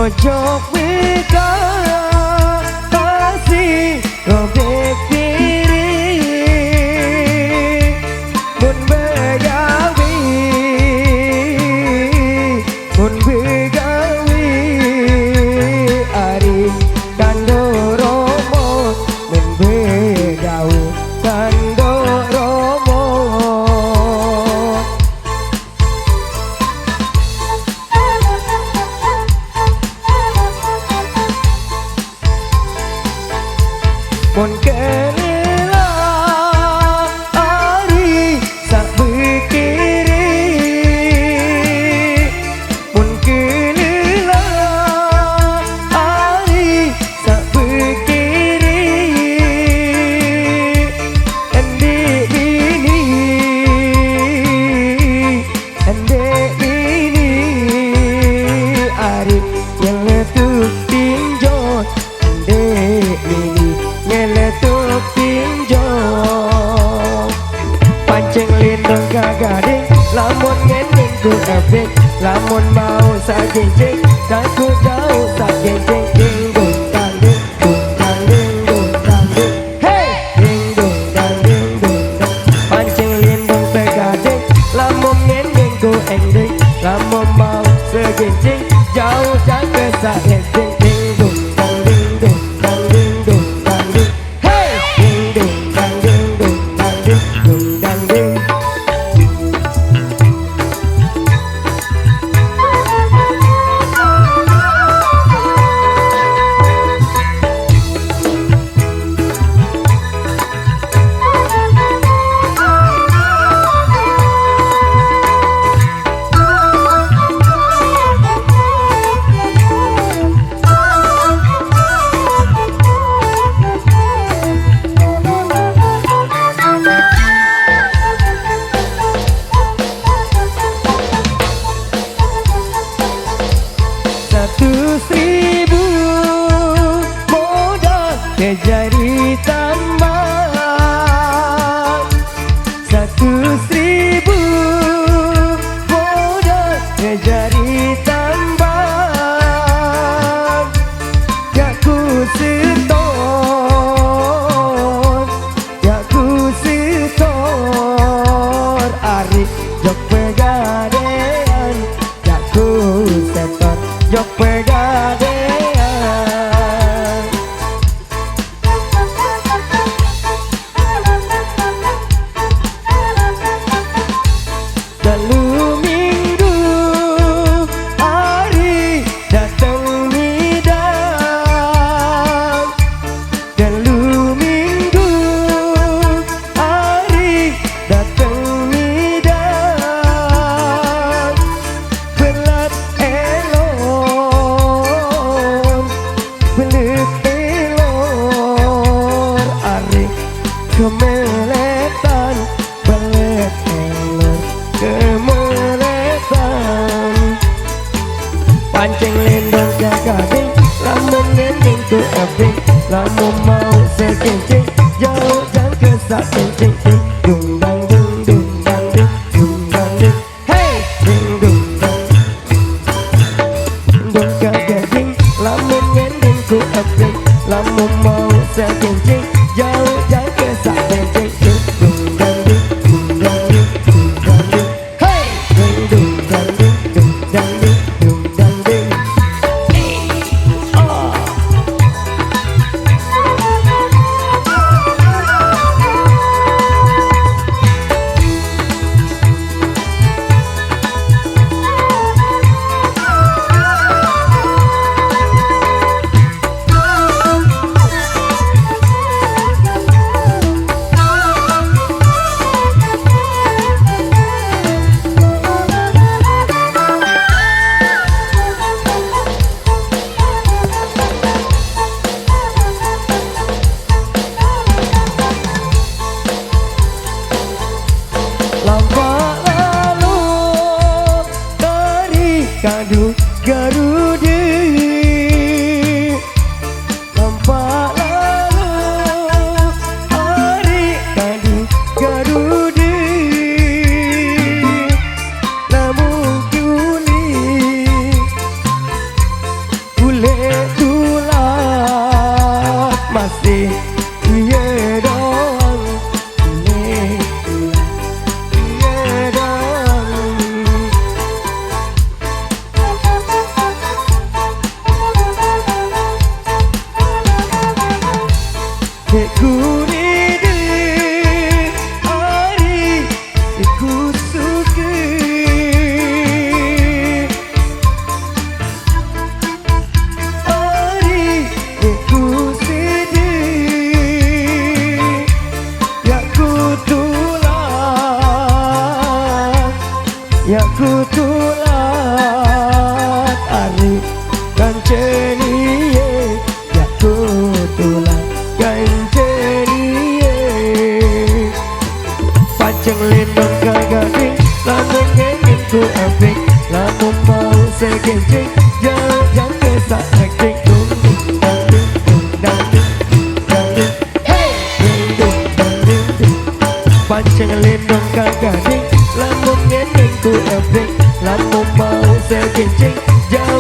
ojo wika kasih robek diri mun begawi ari kando romo mun begau kando romo mun kelila ari sak pikiri mun kelila ari sak pikiri endi ini ari nyeletuk tinjot endi ini nyeletuk tinjot pancing lindung kagading lamun ngending ku efek lamun mau sajenjing dan ku jauh sajenjing ding dung dang ding dung dang ding dung dang ding hey ding dung dang ding dung dang pancing lindung kagading lamun ngending ku ending lamun mau sajenjing jauh dan ke sajenjing ding dung dang ding dung dang ding dung dang ding hey ding dung dang ding dung dang ding dung dang ding Seribu modal jadi tambah 1.000 modal jadi tambah gak ku setor ari jok pegadean gak ku setor jok pegadean telu minggu hari datang midang telu minggu hari datang midang belat elon belit elor ari kemeletan belet elor kemeletan pancing lindung jagading lamun ngending ku efing lamun mau sekencing jauh dan kesak kencing dung dang dung dung dang dung dung dang dung hey dung dung dang dung jagading lamun ngending ku efing lamun mau sekencing jauh dan kesak kencing dung dang dung dung dang dung dung dang dung hey dung dung dang dung dung dang dung dung dang dung lampak lalu dari kadu garudi lampak lalu hari kadu garudi namun kuli sekencing jangan kesak kencing dung dung dang dung dung dang dung dang dung hey dung dung dang dung dung pancing lindung kagading lamun ngeneng ku ebing lamun mau sekencing jangan